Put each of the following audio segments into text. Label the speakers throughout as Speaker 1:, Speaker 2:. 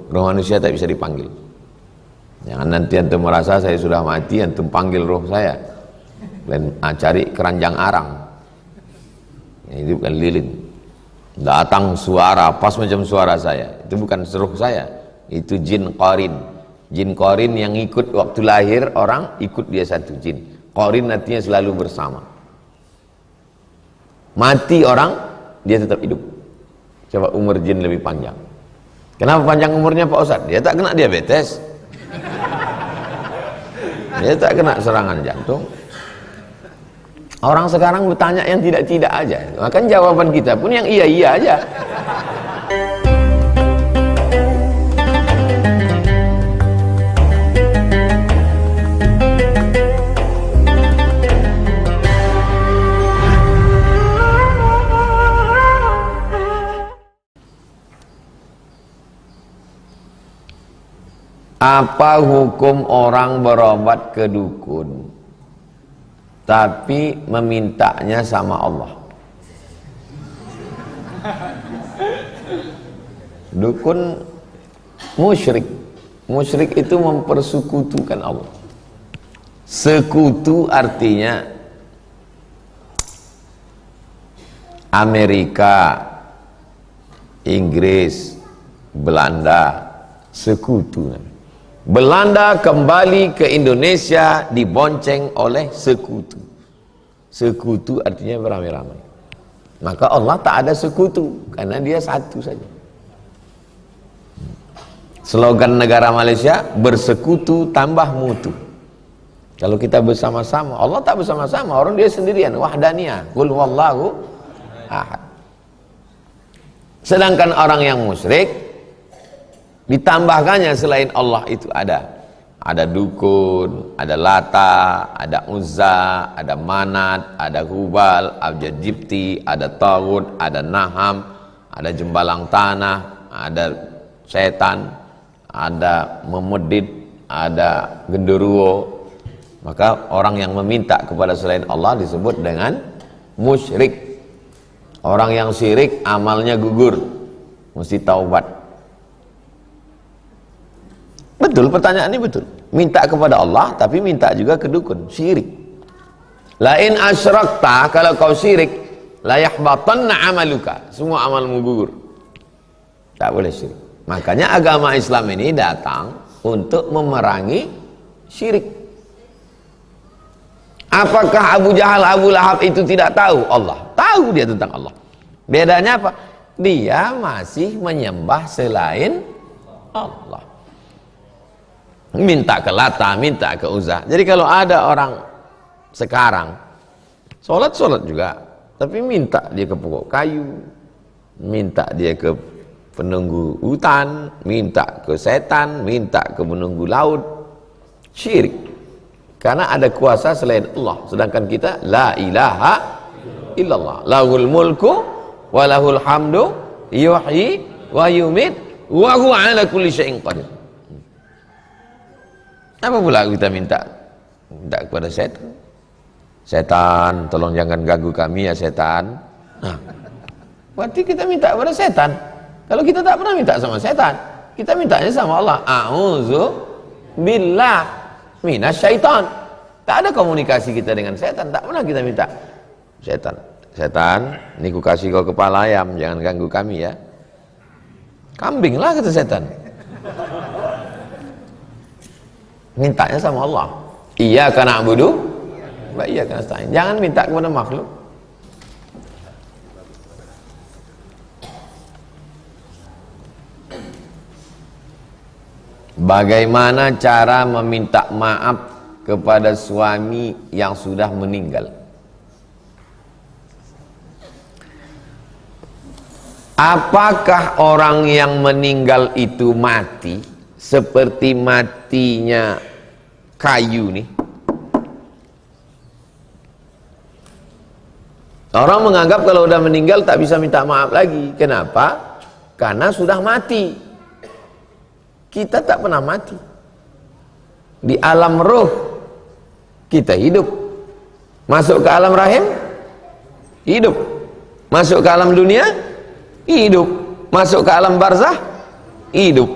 Speaker 1: roh manusia tak bisa dipanggil. Jangan nanti antum merasa saya sudah mati, antum panggil roh saya. Dan cari keranjang arang. Itu bukan lilin. Datang suara pas macam suara saya. Itu bukan roh saya. Itu jin qarin. Jin qarin yang ikut waktu lahir orang, ikut dia satu jin. Qarin artinya selalu bersama. Mati orang, dia tetap hidup. Coba umur jin lebih panjang. Kenapa panjang umurnya Pak Ustadz? Dia tak kena diabetes. Dia tak kena serangan jantung. Orang sekarang bertanya yang tidak-tidak aja. Maka jawaban kita pun yang iya-iya aja. Apa hukum orang berobat ke dukun tapi memintanya sama Allah? Dukun musyrik. Musyrik itu mempersekutukan Allah. Sekutu artinya Amerika, Inggris, Belanda, sekutu. Belanda kembali ke Indonesia dibonceng oleh sekutu. Sekutu artinya beramai-ramai. Maka Allah tak ada sekutu karena dia satu saja. Slogan negara Malaysia, bersekutu tambah mutu. Kalau kita bersama-sama, Allah tak bersama-sama, orang dia sendirian, wahdaniyah, qul huwallahu ahad. Sedangkan orang yang musyrik ditambahkannya selain Allah itu ada dukun, ada Lata, ada Uzza, ada Manat, ada Hubal, ada Jibti, ada Taghut, ada Naham, ada Jembalang Tanah, ada setan, ada Memedit, ada Genderuwo. Maka orang yang meminta kepada selain Allah disebut dengan musyrik. Orang yang syirik amalnya gugur, mesti taubat. Betul, pertanyaan ini betul. Minta kepada Allah tapi minta juga ke dukun, syirik. Lain asyrakta, kalau kau syirik, la yahbatanna amaluka, semua amalmu gugur. Tak boleh syirik. Makanya agama Islam ini datang untuk memerangi syirik. Apakah Abu Jahal, Abu Lahab itu tidak tahu Allah? Tahu dia tentang Allah. Bedanya apa? Dia masih menyembah selain Allah. Minta ke Lata, minta ke Uzza. Jadi kalau ada orang sekarang sholat juga, tapi minta dia ke pokok kayu, minta dia ke penunggu hutan, minta ke setan, minta ke penunggu laut, syirik. Karena ada kuasa selain Allah. Sedangkan kita la ilaha illallah, lahul mulku wa lahul hamdu yuhyi wa yumit wa huwa ala kulli syai'in qadir. Apa pula kita minta kepada setan? Setan, tolong jangan ganggu kami ya setan. Nah, berarti kita minta kepada setan. Kalau kita tak pernah minta sama setan, kita mintanya sama Allah. A'udzu billah minasyaiton. Tak ada komunikasi kita dengan setan, tak pernah kita minta. Setan, ini ku kasih kau kepala ayam, jangan ganggu kami ya. Kambing lah kata setan. Mintanya sama Allah. Iyyaka na'budu wa iyyaka nasta'in. Jangan minta kepada makhluk. Bagaimana cara meminta maaf kepada suami yang sudah meninggal? Apakah orang yang meninggal itu mati seperti matinya kayu nih? Orang menganggap kalau udah meninggal tak bisa minta maaf lagi. Kenapa? Karena sudah mati. Kita tak pernah mati. Di alam roh kita hidup. Masuk ke alam rahim, hidup. Masuk ke alam dunia, hidup. Masuk ke alam barzah, hidup.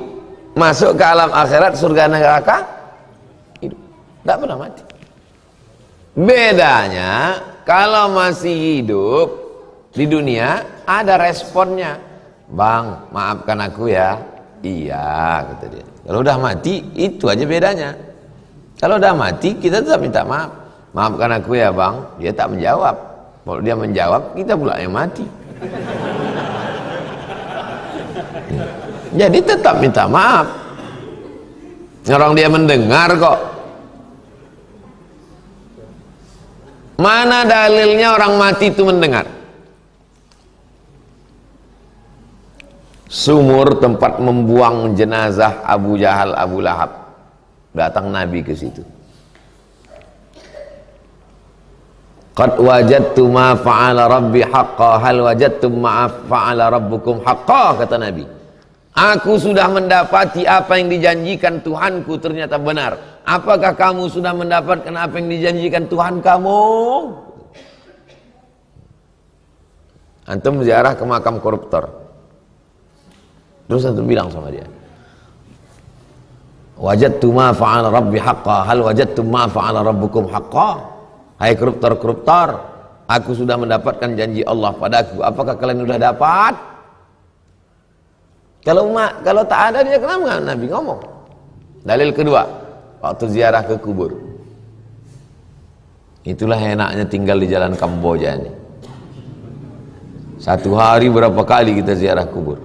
Speaker 1: masuk ke alam akhirat, surga neraka, hidup, tidak pernah mati. Bedanya kalau masih hidup di dunia ada responnya. Bang, maafkan aku ya. Iya, kata dia. Kalau udah mati, itu aja bedanya. Kalau udah mati, kita tetap minta maaf. Maafkan aku ya bang. Dia tak menjawab. Kalau dia menjawab, kita pula yang mati. Jadi tetap minta maaf. Orang dia mendengar kok. Mana dalilnya orang mati itu mendengar? Sumur tempat membuang jenazah Abu Jahal, Abu Lahab. Datang Nabi ke situ. Qad wajadtu ma fa'ala rabbi haqqa, hal wajadtum ma fa'ala rabbukum haqqa, kata Nabi. Aku sudah mendapati apa yang dijanjikan Tuhanku ternyata benar. Apakah kamu sudah mendapatkan apa yang dijanjikan Tuhan kamu? Antum ziarah ke makam koruptor. Terus antum bilang sama dia, wajadtu ma fa'ala rabbi haqqa, hal wajadtum ma fa'ala rabbukum haqqa. Hai koruptor-koruptor, aku sudah mendapatkan janji Allah padaku. Apakah kalian sudah dapat? Kalau tak ada, dia kenapa nggak Nabi ngomong? Dalil kedua, waktu ziarah ke kubur. Itulah enaknya tinggal di jalan Kamboja ini. Satu hari berapa kali kita ziarah kubur.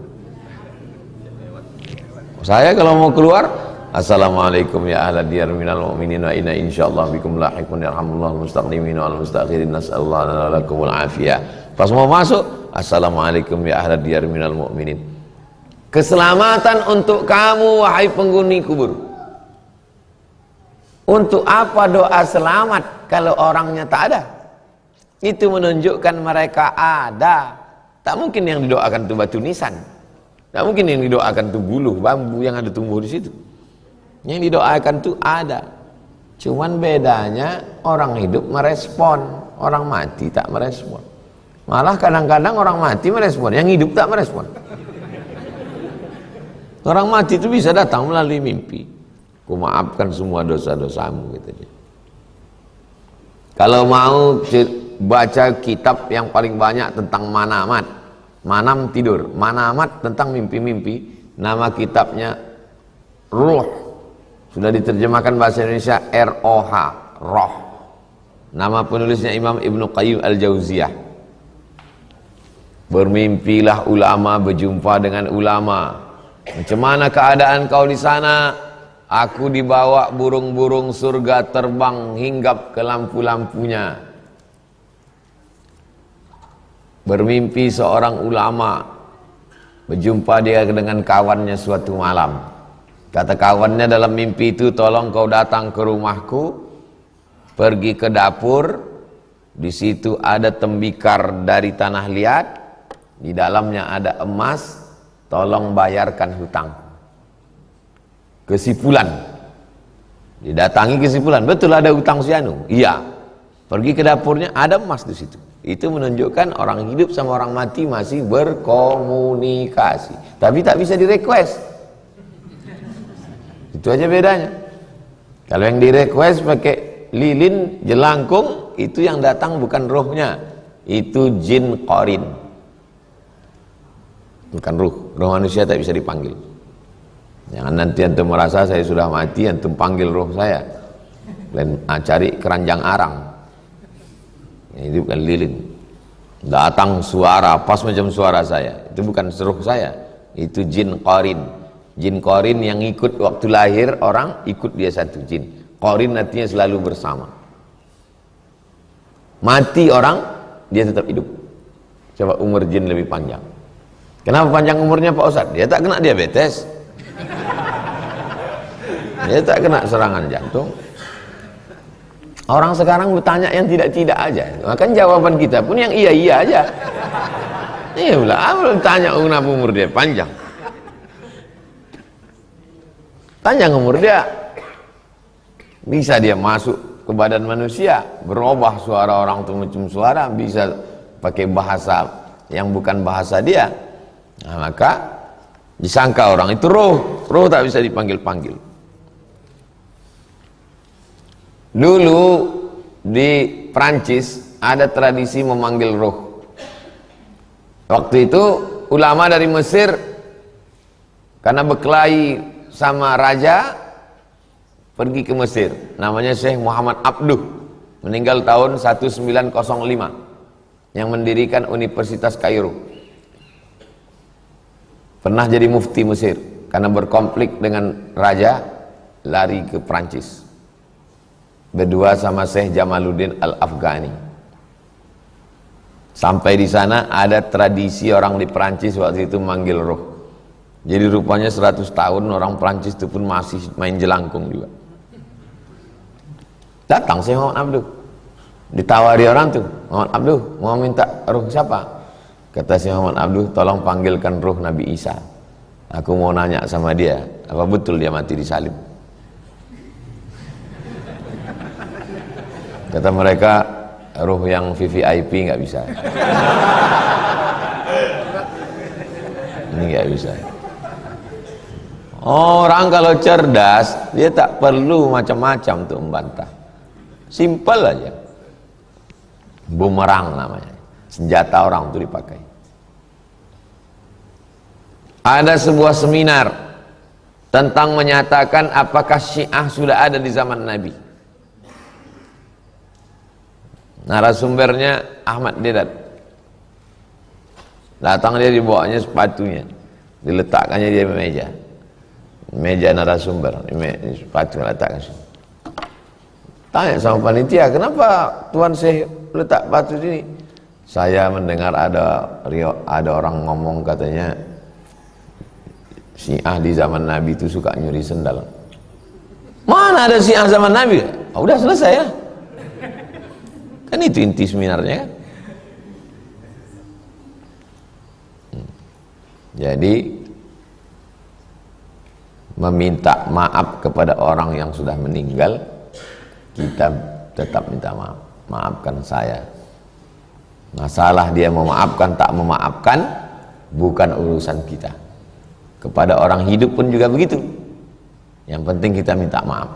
Speaker 1: Saya kalau mau keluar, assalamualaikum ya ahla diyar minal mu'minin wa inna insyaallah bikum lahiqun yarhamullah mustaqdimin wal mustakhirin nas'allahu lana lakumul afiyah. Pas mau masuk, assalamualaikum ya ahla diyar minal mu'minin. Keselamatan untuk kamu wahai penghuni kubur. Untuk apa doa selamat kalau orangnya tak ada? Itu menunjukkan mereka ada. Tak mungkin yang didoakan itu batu nisan. Tak mungkin yang didoakan itu buluh bambu yang ada tumbuh di situ. Yang didoakan itu ada. Cuman bedanya orang hidup merespon, orang mati tak merespon. Malah kadang-kadang orang mati merespon, yang hidup tak merespon. Orang mati itu bisa datang melalui mimpi. Ku maafkan semua dosa-dosamu, gitu dia. Kalau mau baca kitab yang paling banyak tentang manamat, manam tidur, manamat tentang mimpi-mimpi, nama kitabnya Ruh. Sudah diterjemahkan bahasa Indonesia ROH, Roh. Nama penulisnya Imam Ibnu Qayyim Al-Jauziyah. Bermimpilah ulama, berjumpa dengan ulama. Macam mana keadaan kau di sana? Aku dibawa burung-burung surga terbang hinggap ke lampu-lampunya. Bermimpi seorang ulama, berjumpa dia dengan kawannya suatu malam. Kata kawannya dalam mimpi itu, tolong kau datang ke rumahku, pergi ke dapur, di situ ada tembikar dari tanah liat, di dalamnya ada emas, tolong bayarkan hutang. Kesimpulan, didatangi kesimpulan, betul ada hutang si anu? Iya. Pergi ke dapurnya, ada emas di situ. Itu menunjukkan orang hidup sama orang mati masih berkomunikasi, tapi tak bisa direquest. Itu aja bedanya. Kalau yang direquest pakai lilin, jelangkung, itu yang datang bukan rohnya, itu jin qarin. Bukan ruh manusia tak bisa dipanggil. Jangan nanti antum merasa saya sudah mati, antum panggil roh saya. Dan cari keranjang arang. Itu bukan lilin. Datang suara pas macam suara saya, itu bukan roh saya, itu jin qarin. Jin qarin yang ikut waktu lahir orang, ikut dia satu jin. Qarin artinya selalu bersama. Mati orang, dia tetap hidup. Coba umur jin lebih panjang. Kenapa panjang umurnya Pak Ustadz? Dia tak kena diabetes. Dia tak kena serangan jantung. Orang sekarang bertanya yang tidak-tidak aja. Maka jawaban kita pun yang iya-iya aja. Iya pula, tanya kenapa umur dia panjang. Panjang umur dia. Bisa dia masuk ke badan manusia, berubah suara orang itu macam suara, bisa pakai bahasa yang bukan bahasa dia. Nah, maka Disangka orang itu roh tak bisa dipanggil-panggil. Dulu di Prancis ada tradisi memanggil roh. Waktu itu ulama dari Mesir karena berkelahi sama raja pergi ke Mesir. Namanya Syekh Muhammad Abduh, meninggal tahun 1905, yang mendirikan Universitas Kairo. Pernah jadi mufti Mesir, karena berkonflik dengan raja lari ke Prancis berdua sama Syekh Jamaluddin Al-Afghani. Sampai di sana ada tradisi orang di Prancis waktu itu manggil roh. Jadi rupanya 100 tahun orang Prancis itu pun masih main jelangkung juga. Datang Syekh Muhammad Abduh, ditawari orang tuh, Muhammad Abduh mau minta roh siapa? Kata Syekh Muhammad Abduh, tolong panggilkan roh Nabi Isa. Aku mau nanya sama dia, apa betul dia mati disalib? Kata mereka, roh yang VVIP nggak bisa. Ini nggak bisa. Orang kalau cerdas, dia tak perlu macam-macam untuk membantah. Simpel aja. Bumerang namanya, senjata orang itu dipakai. Ada sebuah seminar tentang menyatakan apakah Syiah sudah ada di zaman Nabi. Narasumbernya Ahmad Dedat. Datang dia, dibawanya sepatunya, diletakkannya di meja narasumber, sepatu letakkan sini. Tanya sama panitia, kenapa Tuan Syekh letak batu sini? Saya mendengar ada orang ngomong katanya Syiah di zaman Nabi itu suka nyuri sendal. Mana ada Syiah zaman Nabi? Oh, udah selesai ya. Kan itu inti seminarnya kan. Jadi meminta maaf kepada orang yang sudah meninggal, kita tetap minta maaf. Maafkan saya. Masalah dia memaafkan tak memaafkan bukan urusan kita. Kepada orang hidup pun juga begitu. Yang penting kita minta maaf.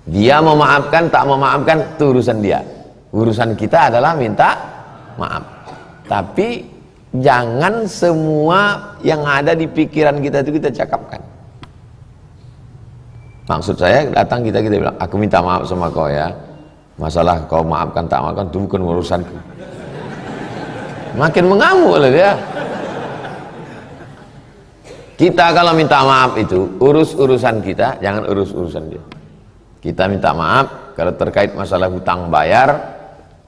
Speaker 1: Dia memaafkan tak memaafkan itu urusan dia. Urusan kita adalah minta maaf. Tapi jangan semua yang ada di pikiran kita itu kita cakapkan. Maksud saya, datang kita bilang, aku minta maaf sama kau ya. Masalah kau maafkan tak maafkan itu bukan urusanku. Makin mengamuk lah dia. Kita kalau minta maaf itu urusan kita, jangan urusan dia. Kita minta maaf kalau terkait masalah hutang bayar.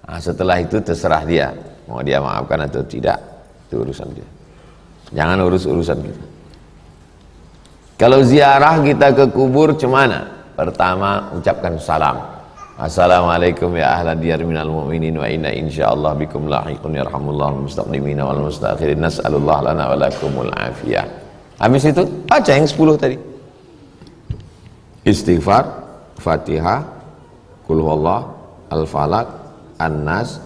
Speaker 1: Nah, setelah itu terserah dia, mau dia maafkan atau tidak, itu urusan dia. Jangan urusan kita. Kalau ziarah kita ke kubur cemana? Pertama ucapkan salam. Assalamualaikum ya ahla diyar minal mu'minin wa inna insyaallah bikum lahiqun yarhamullahu mustaqdimin wal mustakhirin nas'alullah lana wa lakumul afiyah. Habis itu baca yang 10 tadi. Istighfar, Fatihah, Qul huwallah, Al-Falaq, An-Nas,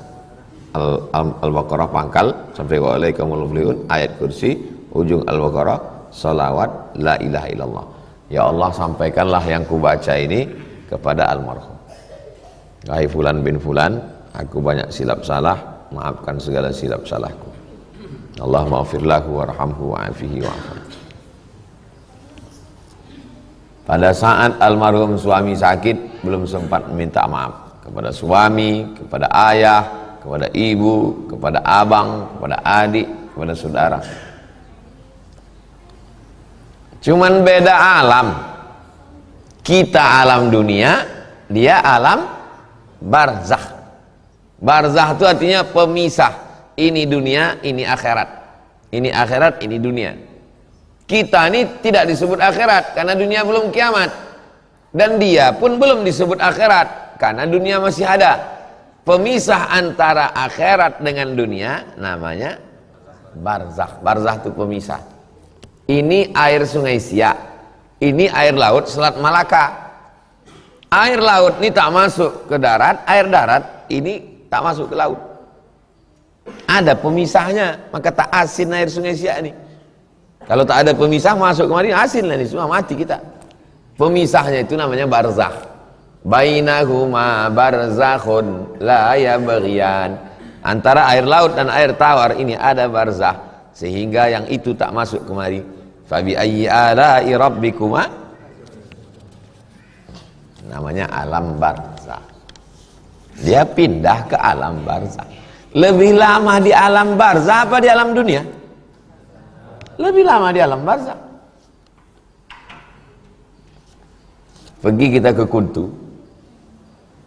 Speaker 1: Al-Baqarah pangkal sampai wa alaikumul muflihun, ayat kursi, ujung Al-Baqarah, salawat, la ilaha illallah. Ya Allah, sampaikanlah yang kubaca ini kepada almarhum. Wahai fulan bin fulan, aku banyak silap salah, maafkan segala silap salahku. Allahumma ighfir lahu warhamhu wa'afihi wa'afu. Pada saat almarhum suami sakit, belum sempat minta maaf kepada suami, kepada ayah, kepada ibu, kepada abang, kepada adik, kepada saudara. Cuman beda alam. Kita alam dunia, dia alam barzakh. Barzakh itu artinya pemisah. Ini dunia, ini akhirat. Ini akhirat, ini dunia. Kita ini tidak disebut akhirat karena dunia belum kiamat. Dan dia pun belum disebut akhirat karena dunia masih ada. Pemisah antara akhirat dengan dunia namanya barzakh. Barzakh itu pemisah. Ini air sungai Siak, ini air laut Selat Malaka. Air laut ini tak masuk ke darat, air darat ini tak masuk ke laut. Ada pemisahnya, maka tak asin air sungai Siak ini. Kalau tak ada pemisah masuk kemari, hasilnya ini semua mati kita. Pemisahnya itu namanya barzakh. Bainahuma barzakhun la yabghiyan. Antara air laut dan air tawar ini ada barzakh, sehingga yang itu tak masuk kemari. Fabi ayyi ala'i rabbikuma, namanya alam barzakh. Dia pindah ke alam barzakh. Lebih lama di alam barzakh apa di alam dunia? Lebih lama di alam barzakh. Pergi kita ke Kuntu,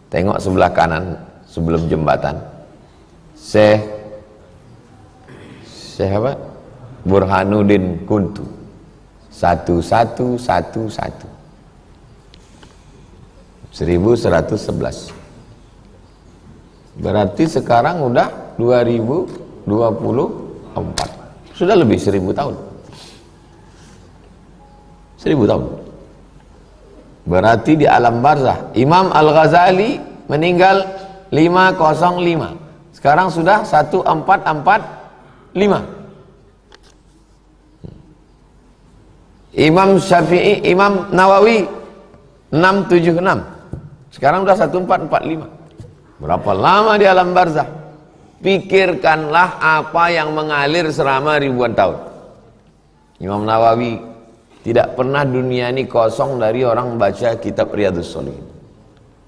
Speaker 1: tengok sebelah kanan sebelum jembatan, Syekh apa? Burhanuddin Kuntu 1111 1111. Berarti sekarang udah 2024, sudah lebih 1000 tahun. 1000 tahun. Berarti di alam barzakh. Imam Al-Ghazali meninggal 505, sekarang sudah 1445. Imam Syafi'i, Imam Nawawi 676, sekarang sudah 1445. Berapa lama di alam barzakh? Pikirkanlah apa yang mengalir selama ribuan tahun. Imam Nawawi, tidak pernah dunia ini kosong dari orang membaca kitab Riyadhus Shalihin.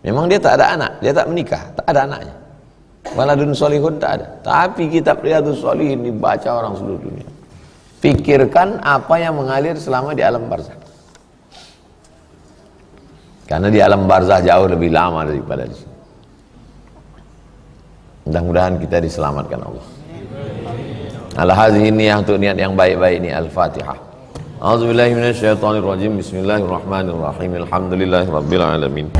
Speaker 1: Memang dia tak ada anak, dia tak menikah, tak ada anaknya. Waladun Sholihun tak ada. Tapi kitab Riyadhus Shalihin dibaca orang seluruh dunia. Pikirkan apa yang mengalir selama di alam barzakh. Karena di alam barzakh jauh lebih lama daripada di sini. Mudah-mudahan kita diselamatkan Allah. Al-hadhihi niyah, untuk niat yang baik-baik ini. Al-Fatihah. A'udzubillahi minasyaitonirrajim. Bismillahirrahmanirrahim. Alhamdulillahirabbil alamin.